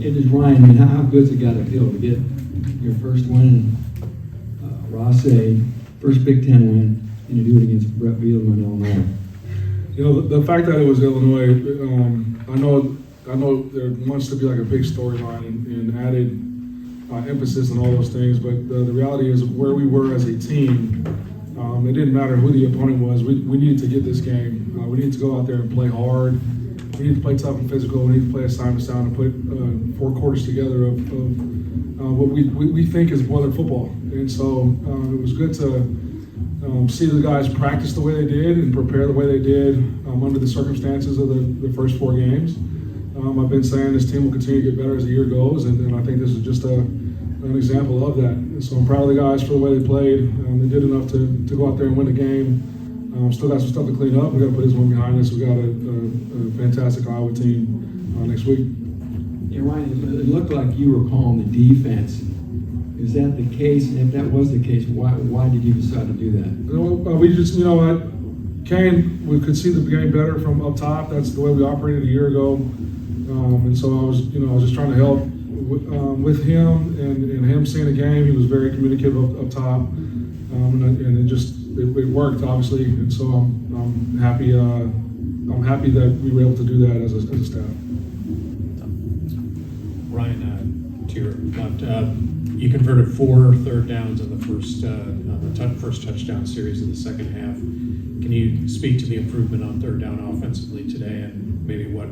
It is Ryan. I mean, how good's it got to feel to get your first win, Ross-Ade, first Big Ten win, and you do it against Brett Bielema, Illinois? You know, the fact that it was Illinois, I know there wants to be like a big storyline and added emphasis on all those things, but the reality is where we were as a team, it didn't matter who the opponent was. We needed to get this game. We needed to go out there and play hard. We need to play tough and physical. We need to play assignment sound and put 4 quarters together of what we think is Boiler football. And so it was good to see the guys practice the way they did and prepare the way they did under the circumstances of the first 4 games. I've been saying this team will continue to get better as the year goes, and I think this is just an example of that. And so I'm proud of the guys for the way they played. They did enough to go out there and win the game. Still got some stuff to clean up. We got to put this one behind us. We got a fantastic Iowa team next week. Yeah, Ryan, it looked like you were calling the defense. Is that the case? And if that was the case, why did you decide to do that? We just, Kane, we could see the game better from up top. That's the way we operated a year ago. And so I was just trying to help with him and him seeing the game. He was very communicative up top, and it worked obviously. And so I'm happy. I'm happy that we were able to do that as a staff. Ryan, to your left, you converted 4 third downs in the first touchdown series of the second half. Can you speak to the improvement on third down offensively today, and maybe what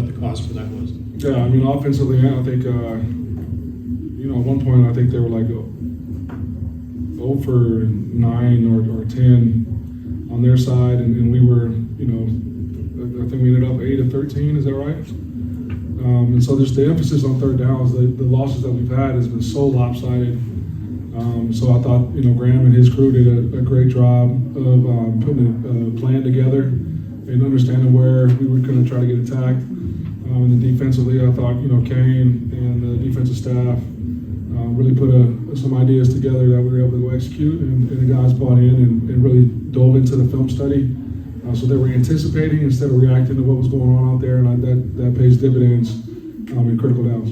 the cause for that was? Yeah, I mean, offensively, I think at one point I think they were like 0 for 9 or 10 on their side, and we were, I think we ended up 8 of 13. Is that right? And so just the emphasis on third downs, the losses that we've had has been so lopsided. So I thought, Graham and his crew did a great job of putting a plan together and understanding where we were going to try to get attacked. And then defensively, I thought, Kane and the defensive staff really put some ideas together that we were able to go execute, and the guys bought in and really dove into the film study. So they were anticipating instead of reacting to what was going on out there, and that pays dividends in critical downs.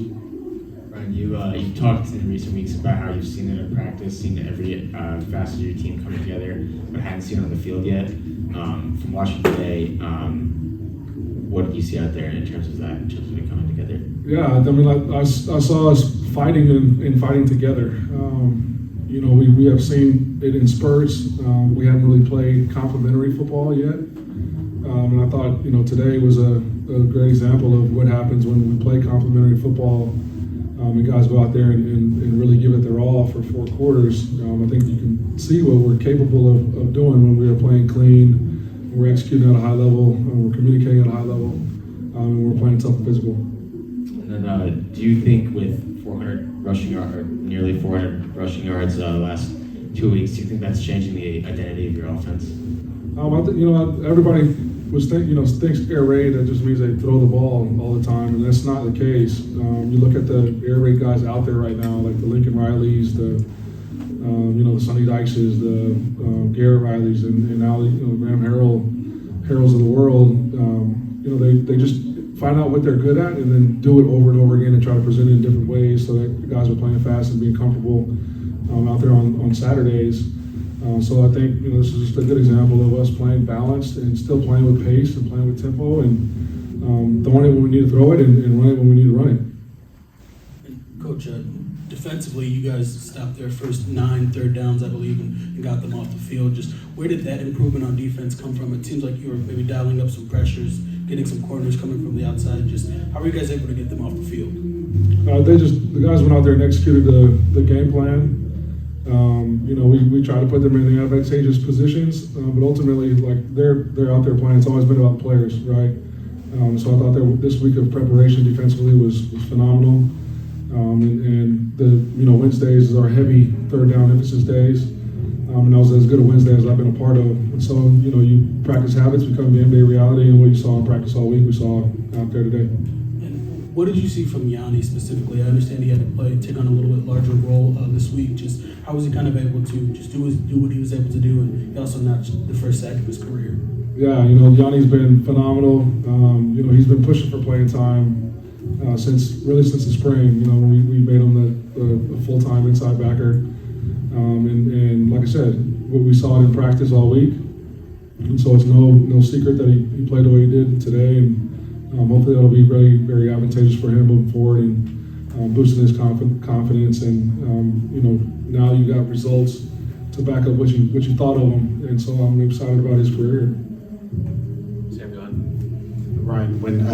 Ryan, you talked in recent weeks about how you've seen it in practice, seen every facet of your team coming together, but hadn't seen it on the field yet. From watching today, what did you see out there in terms of that, in terms of it coming together? Yeah, I mean, I saw us fighting and fighting together. We have seen it in spurts. We haven't really played complementary football yet. And I thought, today was a great example of what happens when we play complementary football. And guys go out there and really give it their all for 4 quarters. I think you can see what we're capable of doing when we are playing clean, we're executing at a high level, we're communicating at a high level, and we're playing tough and physical. And then, do you think with 400 rushing yards, or nearly 400 rushing yards the last 2 weeks, do you think that's changing the identity of your offense? Everybody thinks air raid, that just means they throw the ball all the time, and that's not the case. You look at the air raid guys out there right now, like the Lincoln Rileys, the Sonny Dykeses, the Garrett Rileys, and now Graham Harrells of the world. They just find out what they're good at and then do it over and over again and try to present it in different ways so that the guys are playing fast and being comfortable out there on Saturdays. So I think this is just a good example of us playing balanced and still playing with pace and playing with tempo and throwing it when we need to throw it and running it when we need to run it. And Coach, defensively, you guys stopped their first 9 third downs, I believe, and got them off the field. Just where did that improvement on defense come from? It seems like you were maybe dialing up some pressures, getting some corners coming from the outside. Just how are you guys able to get them off the field? The guys went out there and executed the game plan. We try to put them in the advantageous positions, but ultimately, they're out there playing. It's always been about players, right? So I thought this week of preparation defensively was phenomenal. And the Wednesdays is our heavy third down emphasis days, and that was as good a Wednesday as I've been a part of. And so you practice habits become the NBA reality, and what you saw in practice all week, we saw out there today. What did you see from Yanni specifically? I understand he had to take on a little bit larger role this week. Just how was he kind of able to just do what he was able to do, and he also notched the first sack of his career? Yeah, Yanni's been phenomenal. He's been pushing for playing time. since the spring. You know, we made him the full-time inside backer. And like I said, we saw it in practice all week. And so it's no secret that he played the way he did today. And hopefully that'll be very, very advantageous for him moving forward and boosting his confidence. And, you know, now you got results to back up what you thought of him. And so I'm excited about his career. Ryan, when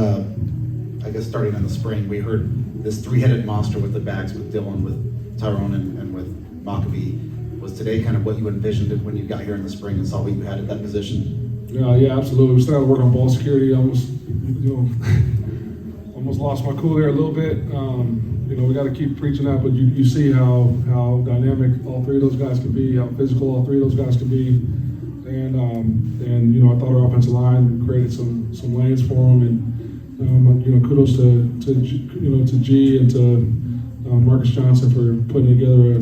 I guess starting in the spring, we heard this three-headed monster with the backs, with Dylan, with Tyrone, and with Maccabee. Was today kind of what you envisioned it when you got here in the spring and saw what you had at that position? Yeah, absolutely. We still got to work on ball security. I almost lost my cool there a little bit. You know, we got to keep preaching that, but you see how dynamic all three of those guys can be, how physical all three of those guys can be. And you know, I thought our offensive line created some lanes for them, and you know, kudos to G and to Marcus Johnson for putting together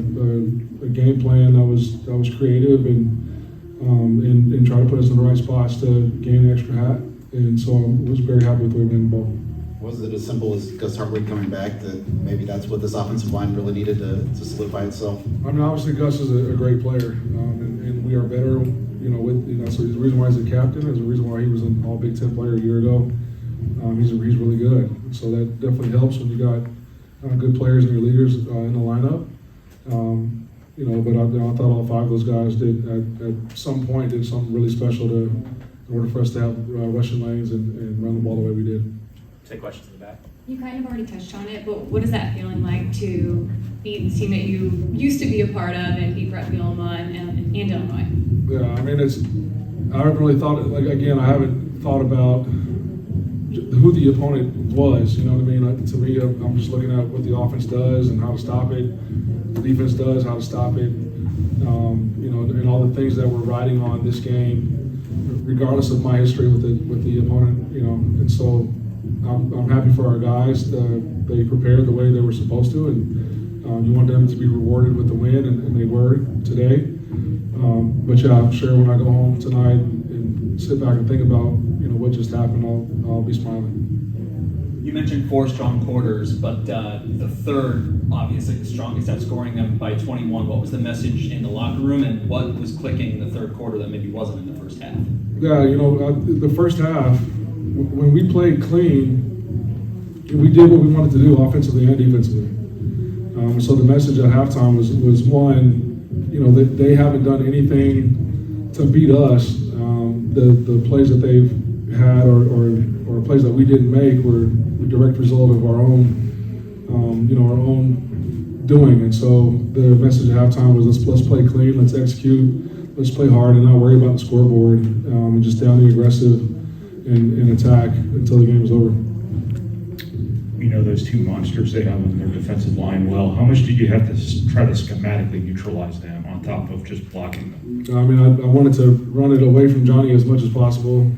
a game plan that was creative and try to put us in the right spots to gain an extra hat. And so I was very happy with the way we ran the ball. Was it as simple as Gus Hartwig coming back that maybe that's what this offensive line really needed to solidify itself? I mean, obviously Gus is a great player, and we are better. You know, so the reason why he's a captain is the reason why he was an All Big Ten player a year ago. He's really good, so that definitely helps when you got good players and your leaders in the lineup. You know, but I thought all five of those guys did at some point did something really special in order for us to have rushing lanes and run the ball the way we did. Take questions in the back. You kind of already touched on it, but what is that feeling like to beat the team that you used to be a part of and beat Brett Bielema and Illinois? Yeah, I mean, I haven't really thought, like, again, I haven't thought about who the opponent was, you know what I mean? To me, I'm just looking at what the offense does and how to stop it. The defense does, how to stop it. You know, and all the things that we're riding on this game, regardless of my history with the opponent, you know. And so I'm happy for our guys. They prepared the way they were supposed to, and you want them to be rewarded with the win, and they were today. But yeah, I'm sure when I go home tonight and sit back and think about, you know, what just happened, I'll be smiling. You mentioned 4 strong quarters, but the third, obviously the strongest, outscoring them by 21. What was the message in the locker room, and what was clicking in the third quarter that maybe wasn't in the first half? Yeah, you know, the first half, when we played clean, we did what we wanted to do offensively and defensively. So the message at halftime was one, you know, they haven't done anything to beat us. The plays that they've had or plays that we didn't make were a direct result of our own, you know, our own doing. And so the message at halftime was let's play clean, let's execute, let's play hard and not worry about the scoreboard, and just down the aggressive and attack until the game is over. You know, those two monsters they have on their defensive line. Well, how much did you have to try to schematically neutralize them on top of just blocking them? I mean, I wanted to run it away from Johnny as much as possible.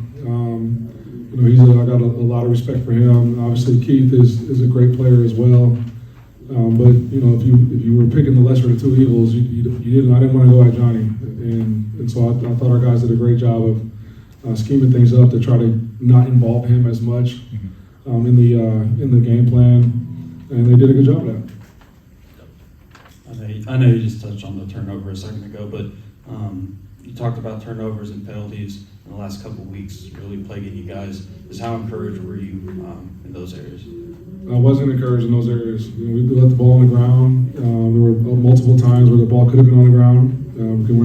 You know, I got a lot of respect for him. Obviously, Keith is a great player as well. But you know, if you were picking the lesser of the two evils, you didn't. I didn't want to go at Johnny, and so I thought our guys did a great job of scheming things up to try to not involve him as much in the game plan, and they did a good job of that. I know you just touched on the turnover a second ago, but you talked about turnovers and penalties in the last couple of weeks really plaguing you guys. How encouraged were you in those areas? I wasn't encouraged in those areas. You know, we let the ball on the ground. There were multiple times where the ball could have been on the ground. Because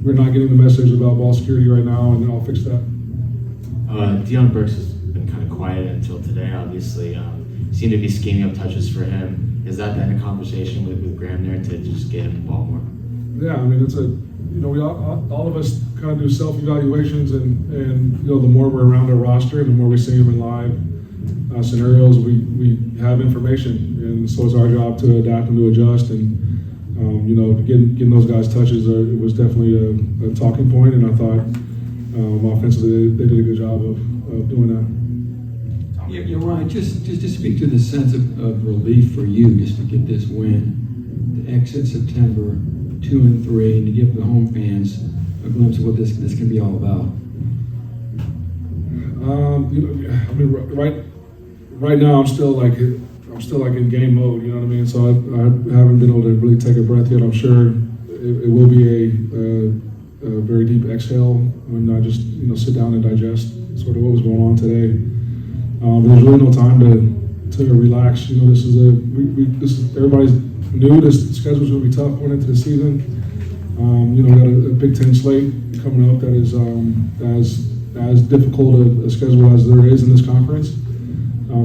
we're not getting the message about ball security right now, and I'll fix that. Deion Burks has been kind of quiet until today. Obviously, seemed to be scheming up touches for him. Has that been a conversation with Graham there to just get him the ball more? Yeah, I mean, we all of us kind of do self-evaluations, and you know, the more we're around our roster and the more we see them in live scenarios, we have information, and so it's our job to adapt and to adjust. And you know, getting those guys touches it was definitely a talking point, and I thought offensively they did a good job of doing that. Yeah, Ryan, just to speak to the sense of relief for you just to get this win, to exit September 2-3, and to give the home fans a glimpse of what this can be all about. You know, I mean, right now I'm still like in game mode, you know what I mean? So I haven't been able to really take a breath yet. I'm sure it will be a very deep exhale when I just sit down and digest sort of what was going on today. But there's really no time to relax. This is everybody's new. This schedule's gonna be tough going into the season. We got a Big Ten slate coming up that is as difficult a schedule as there is in this conference.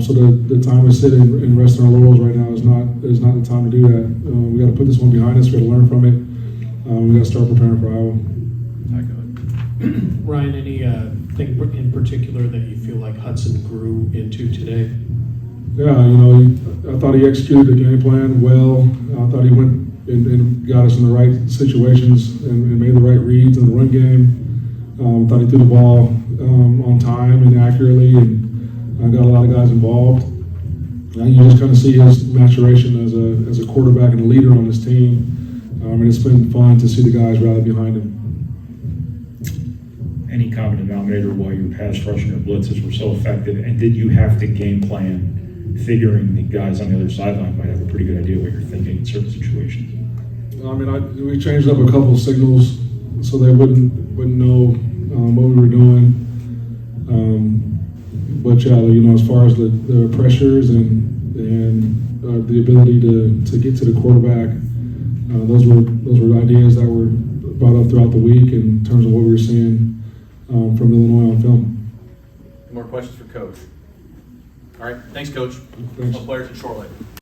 So the time to sit and rest on our laurels right now is not the time to do that. We got to put this one behind us. We got to learn from it. We got to start preparing for Iowa. Ryan, any thing in particular that you feel like Hudson grew into today? Yeah, I thought he executed the game plan well. I thought he went and got us in the right situations and made the right reads in the run game. I thought he threw the ball on time and accurately, and got a lot of guys involved. You just kind of see his maturation as a quarterback and a leader on this team. And it's been fun to see the guys rally behind him. Any common denominator why your pass rushing or blitzes were so effective, and did you have to game plan, figuring the guys on the other sideline might have a pretty good idea what you're thinking in certain situations? We changed up a couple of signals so they wouldn't know what we were doing. But yeah, as far as the pressures and the ability to get to the quarterback, those were ideas that were brought up throughout the week in terms of what we were seeing from Illinois on film. More questions for Coach? All right, thanks, Coach. Thanks. All players in short leg.